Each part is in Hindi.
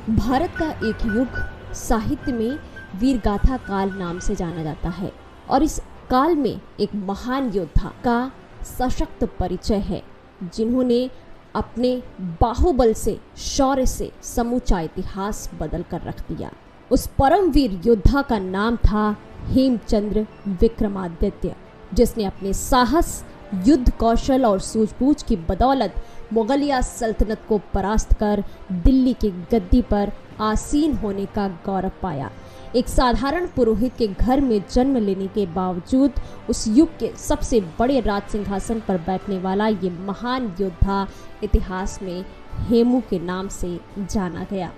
भारत का एक युग साहित्य में वीरगाथा काल नाम से जाना जाता है और इस काल में एक महान योद्धा का सशक्त परिचय है, जिन्होंने अपने बाहुबल से, शौर्य से समूचा इतिहास बदल कर रख दिया। उस परमवीर योद्धा का नाम था हेमचंद्र विक्रमादित्य, जिसने अपने साहस, युद्ध कौशल और सूझबूझ की बदौलत मुगलिया सल्तनत को परास्त कर दिल्ली की गद्दी पर आसीन होने का गौरव पाया। एक साधारण पुरोहित के घर में जन्म लेने के बावजूद उस युग के सबसे बड़े राज सिंहासन पर बैठने वाला ये महान योद्धा इतिहास में हेमू के नाम से जाना गया।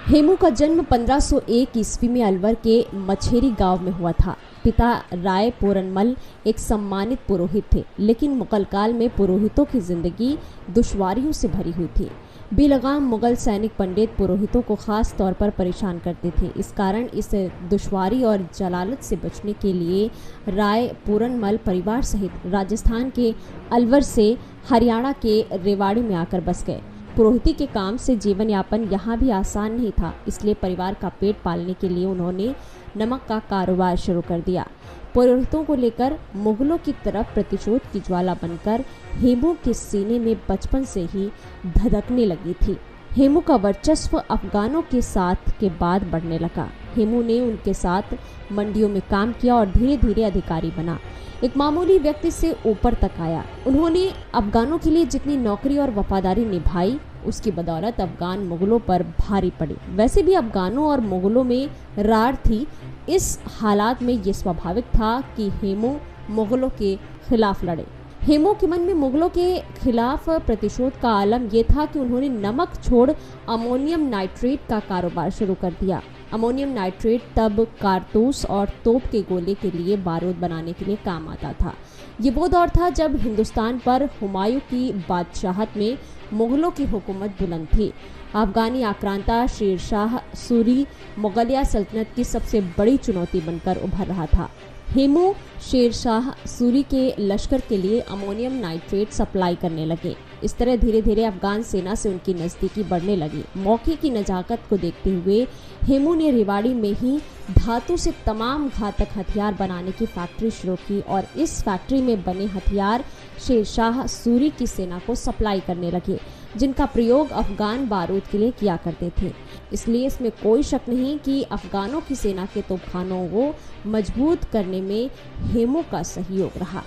हेमू का जन्म 1501 ईस्वी में अलवर के मछेरी गांव में हुआ था। पिता राय पोरनमल एक सम्मानित पुरोहित थे, लेकिन मुगल काल में पुरोहितों की जिंदगी दुश्वारियों से भरी हुई थी। बेलगाम मुगल सैनिक पंडित पुरोहितों को खास तौर पर परेशान करते थे। इस कारण इस दुश्वारी और जलालत से बचने के लिए राय पूरनमल परिवार सहित राजस्थान के अलवर से हरियाणा के रेवाड़ी में आकर बस गए। पुरोहिती के काम से जीवन यापन यहाँ भी आसान नहीं था, इसलिए परिवार का पेट पालने के लिए उन्होंने नमक का कारोबार शुरू कर दिया। पुरोहितों को लेकर मुगलों की तरफ प्रतिशोध की ज्वाला बनकर हेमू के सीने में बचपन से ही धधकने लगी थी। हेमू का वर्चस्व अफगानों के साथ के बाद बढ़ने लगा। हेमू ने उनके साथ मंडियों में काम किया और धीरे धीरे अधिकारी बना। एक मामूली व्यक्ति से ऊपर तक आया। उन्होंने अफगानों के लिए जितनी नौकरी और वफादारी निभाई, उसकी बदौलत अफगान मुगलों पर भारी पड़ी। वैसे भी अफगानों और मुगलों में रार थी। इस हालात में ये स्वाभाविक था कि हेमू मुगलों के खिलाफ लड़े। हेमू के मन में मुगलों के खिलाफ प्रतिशोध का आलम यह था कि उन्होंने नमक छोड़ अमोनियम नाइट्रेट का कारोबार शुरू कर दिया। अमोनियम नाइट्रेट तब कारतूस और तोप के गोले के लिए बारूद बनाने के लिए काम आता था। ये वो दौर था जब हिंदुस्तान पर हुमायूं की बादशाहत में मुगलों की हुकूमत बुलंद थी। अफगानी आक्रांता शेर शाह सूरी मुगलिया सल्तनत की सबसे बड़ी चुनौती बनकर उभर रहा था। हेमू शेर शाह सूरी के लश्कर के लिए अमोनियम नाइट्रेट सप्लाई करने लगे। इस तरह धीरे धीरे अफगान सेना से उनकी नज़दीकी बढ़ने लगी। मौके की नजाकत को देखते हुए हेमू ने रेवाड़ी में ही धातु से तमाम घातक हथियार बनाने की फैक्ट्री शुरू की और इस फैक्ट्री में बने हथियार शेर शाह सूरी की सेना को सप्लाई करने लगे, जिनका प्रयोग अफगान बारूद के लिए किया करते थे। इसलिए इसमें कोई शक नहीं कि अफगानों की सेना के तोपखानों को मजबूत करने में हेमू का सहयोग रहा।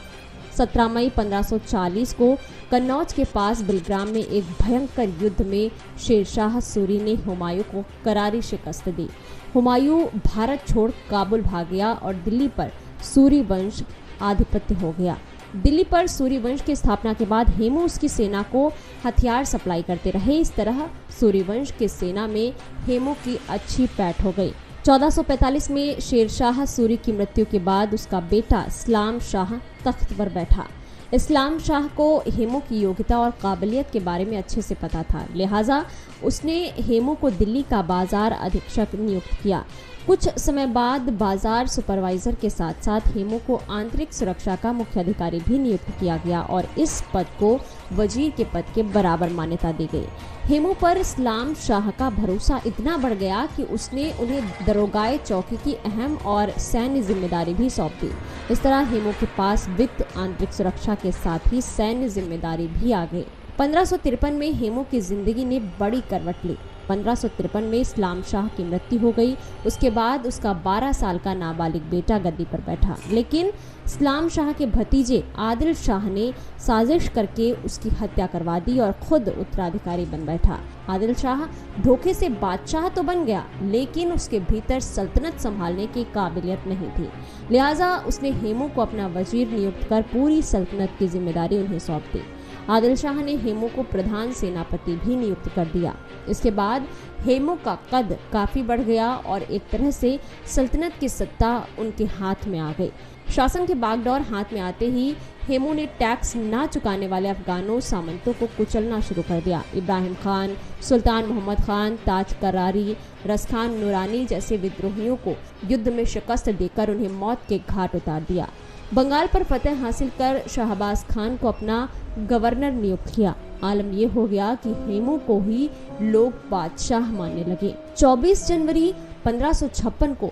17 मई 1540 को कन्नौज के पास बिलग्राम में एक भयंकर युद्ध में शेर शाह सूरी ने हुमायूं को करारी शिकस्त दी। हुमायूं भारत छोड़ काबुल भाग गया और दिल्ली पर सूरी वंश आधिपत्य हो गया। दिल्ली पर सूरी वंश की स्थापना के बाद हेमू उसकी सेना को हथियार सप्लाई करते रहे। इस तरह सूरी वंश की सेना में हेमू की अच्छी पैठ हो गई। 1445 में शेर शाह सूरी की मृत्यु के बाद उसका बेटा इस्लाम शाह तख्त पर बैठा। इस्लाम शाह को हेमू की योग्यता और काबिलियत के बारे में अच्छे से पता था, लिहाजा उसने हेमू को दिल्ली का बाजार अधीक्षक नियुक्त किया। कुछ समय बाद बाजार सुपरवाइजर के साथ साथ हेमू को आंतरिक सुरक्षा का मुख्य अधिकारी भी नियुक्त किया गया और इस पद को वजीर के पद के बराबर मान्यता दी गई। हेमू पर इस्लाम शाह का भरोसा इतना बढ़ गया कि उसने उन्हें दरोगाए चौकी की अहम और सैन्य जिम्मेदारी भी सौंप दी। इस तरह हेमू के पास वित्त, आंतरिक सुरक्षा के साथ ही सैन्य जिम्मेदारी भी आ गई। 1553 में हेमू की जिंदगी ने बड़ी करवट ली। 1553 में इस्लाम शाह की मृत्यु हो गई। उसके बाद उसका 12 साल का नाबालिग बेटा गद्दी पर बैठा, लेकिन इस्लाम शाह के भतीजे आदिल शाह ने साजिश करके उसकी हत्या करवा दी और खुद उत्तराधिकारी बन बैठा। आदिल शाह धोखे से बादशाह तो बन गया, लेकिन उसके भीतर सल्तनत संभालने की काबिलियत नहीं थी, लिहाजा उसने हेमू को अपना वजीर नियुक्त कर पूरी सल्तनत की जिम्मेदारी उन्हें सौंप दी। आदिल शाह ने हेमू को प्रधान सेनापति भी नियुक्त कर दिया। इसके बाद हेमू का कद काफी बढ़ गया और एक तरह से सल्तनत की सत्ता उनके हाथ में आ गई। शासन के बागडोर हाथ में आते ही हेमू ने टैक्स ना चुकाने वाले अफगानों सामंतों को कुचलना शुरू कर दिया। इब्राहिम खान, सुल्तान मोहम्मद खान, ताज करारी, रसखान नुरानी जैसे विद्रोहियों को युद्ध में शिकस्त देकर उन्हें मौत के घाट उतार दिया। बंगाल पर फतह हासिल कर शहबाज खान को अपना गवर्नर नियुक्त किया। आलम यह हो गया कि हेमू को ही लोग बादशाह मानने लगे। 24 जनवरी 1556 को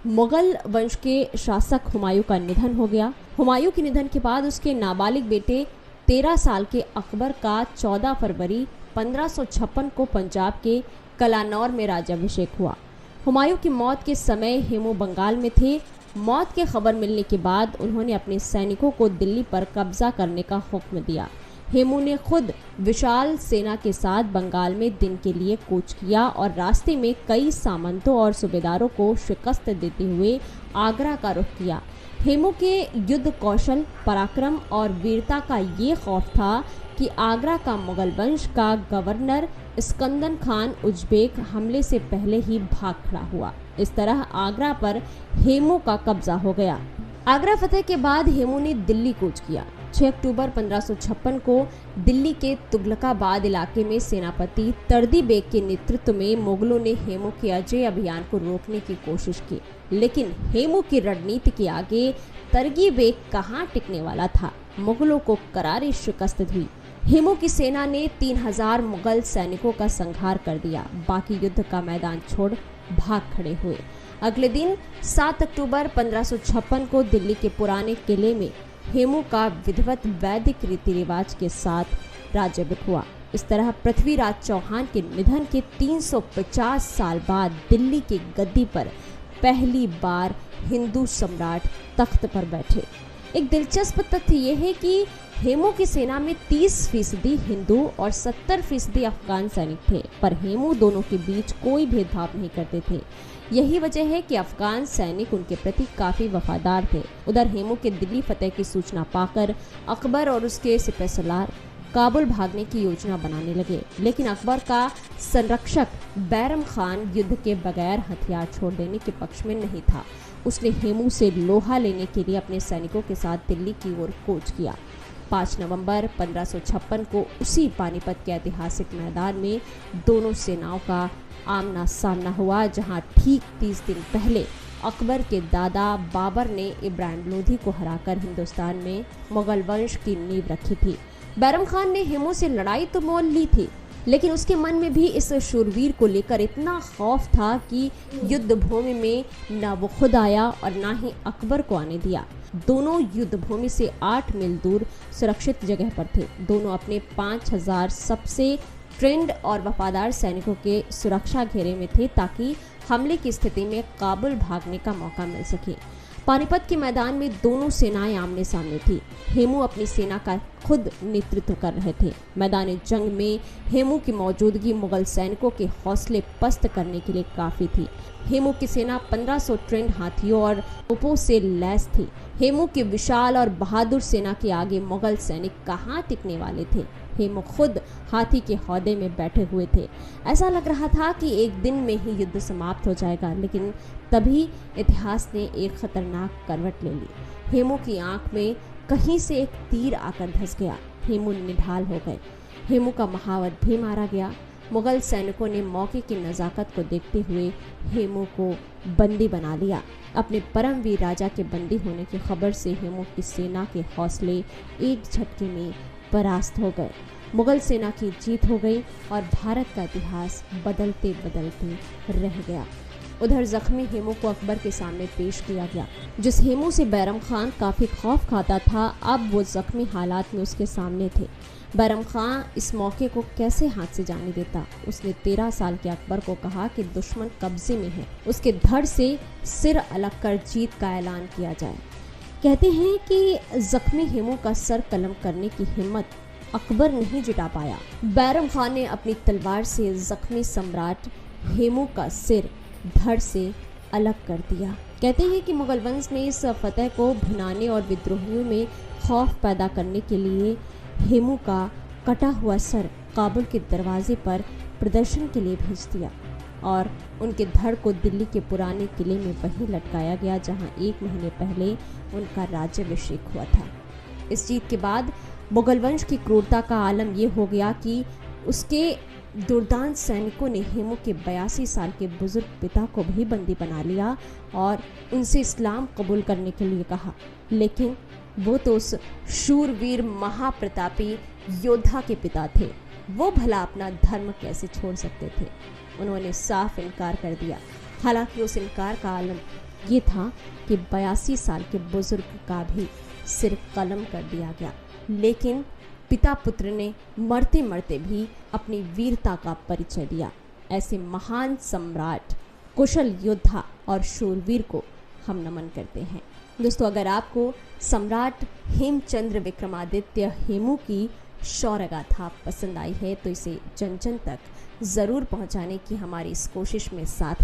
मुगल वंश के शासक हुमायूं का निधन हो गया। हुमायूं के निधन के बाद उसके नाबालिग बेटे 13 साल के अकबर का 14 फरवरी 1556 को पंजाब के कलानौर में राज्याभिषेक हुआ। हुमायूं की मौत के समय हेमू बंगाल में थे। मौत की खबर मिलने के बाद उन्होंने अपने सैनिकों को दिल्ली पर कब्जा करने का हुक्म दिया। हेमू ने खुद विशाल सेना के साथ बंगाल में दिन के लिए कूच किया और रास्ते में कई सामंतों और सूबेदारों को शिकस्त देते हुए आगरा का रुख किया। हेमू के युद्ध कौशल, पराक्रम और वीरता का ये खौफ था कि आगरा का मुगल वंश का गवर्नर स्कंदन खान उज्बेक हमले से पहले ही भाग खड़ा हुआ। इस तरह आगरा पर हेमू का कब्जा हो गया। आगरा फतेह के बाद हेमू ने दिल्ली कूच किया। 6 अक्टूबर 1556 को दिल्ली के तुगलकाबाद इलाके में सेनापति तर्दी बेग के नेतृत्व में मुगलों ने हेमू के अजय अभियान को रोकने की कोशिश की, लेकिन हेमू की रणनीति के आगे तर्गी बेग कहां टिकने वाला था। मुगलों को करारी शिकस्त हुई। हेमू की सेना ने 3000 मुगल सैनिकों का संहार कर दिया। बाकी युद्ध का मैदान छोड़ भाग खड़े हुए। अगले दिन 7 अक्टूबर 1556 को दिल्ली के पुराने किले में हेमू का विधिवत वैदिक रीति रिवाज के साथ राज्याभिषेक हुआ। इस तरह पृथ्वीराज चौहान के निधन के 350 साल बाद दिल्ली की गद्दी पर पहली बार हिंदू सम्राट तख्त पर बैठे। एक दिलचस्प तथ्य यह है कि हेमू की सेना में 30% हिंदू और 70% अफगान सैनिक थे, पर हेमू दोनों के बीच कोई भेदभाव नहीं करते थे। यही वजह है कि अफगान सैनिक उनके प्रति काफी वफादार थे। उधर हेमू के दिल्ली फतेह की सूचना पाकर अकबर और उसके सिपहसालार काबुल भागने की योजना बनाने लगे, लेकिन अकबर का संरक्षक बैरम खान युद्ध के बगैर हथियार छोड़ देने के पक्ष में नहीं था। उसने हेमू से लोहा लेने के लिए अपने सैनिकों के साथ दिल्ली की ओर कूच किया। 5 नवंबर 1556 को उसी पानीपत के ऐतिहासिक मैदान में दोनों सेनाओं का आमना सामना हुआ, जहां ठीक 30 दिन पहले अकबर के दादा बाबर ने इब्राहिम लोधी को हराकर हिंदुस्तान में मुगल वंश की नींव रखी थी। बैरम खान ने हेमू से लड़ाई तो मोल ली थी, लेकिन उसके मन में भी इस शूरवीर को लेकर इतना खौफ था कि युद्ध भूमि में न वो खुद आया और न ही अकबर को आने दिया। दोनों युद्ध भूमि से 8 मील दूर सुरक्षित जगह पर थे। दोनों अपने 5000 सबसे ट्रेंड और वफादार सैनिकों के सुरक्षा घेरे में थे, ताकि हमले की स्थिति में काबुल भागने का मौका मिल सके। पानीपत के मैदान में दोनों सेनाएं आमने सामने थी। हेमू अपनी सेना का खुद नेतृत्व कर रहे थे। मैदान जंग में हेमू की मौजूदगी मुगल सैनिकों के हौसले पस्त करने के लिए काफी थी। हेमू की सेना 1500 ट्रेंड हाथियों और तोपों से लैस थी। हेमू की विशाल और बहादुर सेना के आगे मुगल सैनिक कहां टिकने वाले थे। हेमू खुद हाथी के हौदे में बैठे हुए थे। ऐसा लग रहा था कि एक दिन में ही युद्ध समाप्त हो जाएगा, लेकिन तभी इतिहास ने एक खतरनाक करवट ले ली। हेमू की आंख में कहीं से एक तीर आकर धंस गया। हेमू निढाल हो गए। हेमू का महावत भी मारा गया। मुगल सैनिकों ने मौके की नज़ाकत को देखते हुए हेमू को बंदी बना लिया। अपने परमवीर राजा के बंदी होने की खबर से हेमू की सेना के हौसले एक झटके में परास्त हो गए। मुगल सेना की जीत हो गई और भारत का इतिहास बदलते बदलते रह गया। उधर जख्मी हेमू को अकबर के सामने पेश किया गया। जिस हेमू से बैरम खान काफ़ी खौफ खाता था, अब वो जख्मी हालात में उसके सामने थे। बैरम खान इस मौके को कैसे हाथ से जाने देता। उसने 13 साल के अकबर को कहा कि दुश्मन कब्जे में है, उसके धड़ से सिर अलग कर जीत का ऐलान किया जाए। कहते हैं कि जख्मी हेमू का सर कलम करने की हिम्मत अकबर नहीं जुटा पाया। बैरम खान ने अपनी तलवार से जख्मी सम्राट हेमू का सिर धड़ से अलग कर दिया। कहते हैं कि मुगल वंश ने इस फतह को भुनाने और विद्रोहियों में खौफ पैदा करने के लिए हेमू का कटा हुआ सर काबुल के दरवाजे पर प्रदर्शन के लिए भेज दिया और उनके धड़ को दिल्ली के पुराने किले में वहीं लटकाया गया, जहां 1 महीने पहले उनका राज्याभिषेक हुआ था। इस जीत के बाद मुगल वंश की क्रूरता का आलम यह हो गया कि उसके दुर्दांत सैनिकों ने हेमू के 82 साल के बुजुर्ग पिता को भी बंदी बना लिया और उनसे इस्लाम कबूल करने के लिए कहा, लेकिन वो तो उस शूरवीर महाप्रतापी योद्धा के पिता थे, वो भला अपना धर्म कैसे छोड़ सकते थे। उन्होंने साफ इनकार कर दिया। हालांकि उस इनकार का आलम ये था कि 82 साल के बुजुर्ग का भी सिर कलम कर दिया गया, लेकिन पिता पुत्र ने मरते मरते भी अपनी वीरता का परिचय दिया। ऐसे महान सम्राट, कुशल योद्धा और शूरवीर को हम नमन करते हैं। दोस्तों, अगर आपको सम्राट हेमचंद्र विक्रमादित्य हेमू की शौर्य गाथा पसंद आई है तो इसे जन जन तक ज़रूर पहुंचाने की हमारी इस कोशिश में साथ